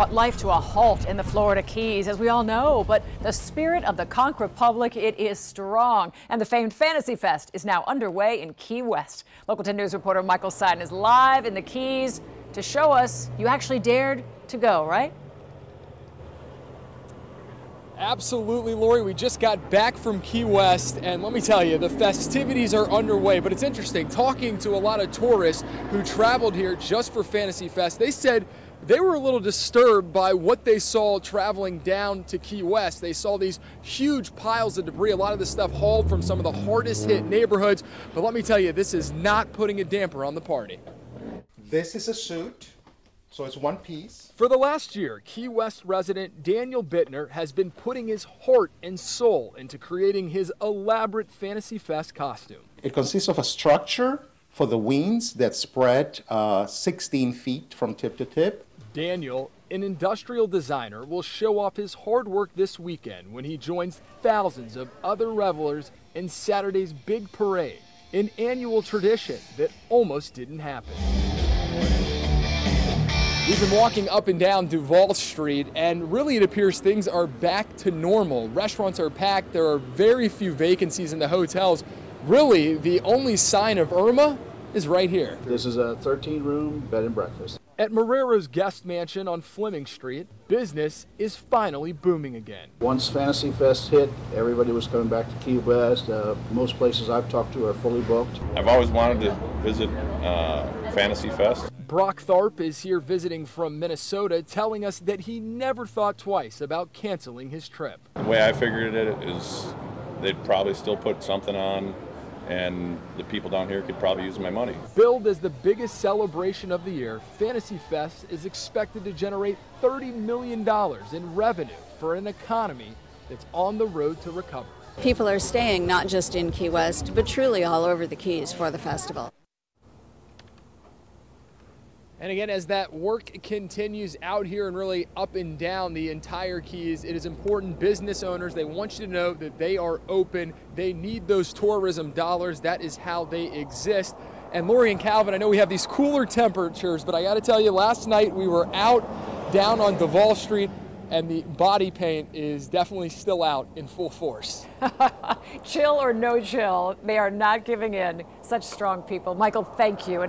brought life to a halt in the Florida Keys, as we all know. But the spirit of the Conch Republic, it is strong. And the famed Fantasy Fest is now underway in Key West. Local 10 News reporter Michael Seiden is live in the Keys to show us you actually dared to go, right? Absolutely, Lori. We just got back from Key West, and let me tell you, the festivities are underway. But it's interesting, talking to a lot of tourists who traveled here just for Fantasy Fest, they said they were a little disturbed by what they saw traveling down to Key West. They saw these huge piles of debris, a lot of this stuff hauled from some of the hardest hit neighborhoods. But let me tell you, this is not putting a damper on the party. This is a suit. So it's one piece. For the last year, Key West resident Daniel Bittner has been putting his heart and soul into creating his elaborate Fantasy Fest costume. It consists of a structure for the wings that spread 16 feet from tip to tip. Daniel, an industrial designer, will show off his hard work this weekend when he joins thousands of other revelers in Saturday's big parade, an annual tradition that almost didn't happen. We've been walking up and down Duval Street, and really it appears things are back to normal. Restaurants are packed. There are very few vacancies in the hotels. Really, the only sign of Irma is right here. This is a 13-room bed and breakfast. At Marrero's guest mansion on Fleming Street, business is finally booming again. Once Fantasy Fest hit, everybody was coming back to Key West. Most places I've talked to are fully booked. I've always wanted to visit Fantasy Fest. Brock Tharp is here visiting from Minnesota, telling us that he never thought twice about canceling his trip. The way I figured it is they'd probably still put something on, and the people down here could probably use my money. Billed as the biggest celebration of the year, Fantasy Fest is expected to generate $30 million in revenue for an economy that's on the road to recovery. People are staying not just in Key West, but truly all over the Keys for the festival. And again, as that work continues out here and really up and down the entire Keys, it is important business owners, they want you to know that they are open. They need those tourism dollars. That is how they exist. And Lori and Calvin, I know we have these cooler temperatures, but I got to tell you, last night we were out down on Duval Street, and the body paint is definitely still out in full force. Chill or no chill, they are not giving in. Such strong people. Michael, thank you. And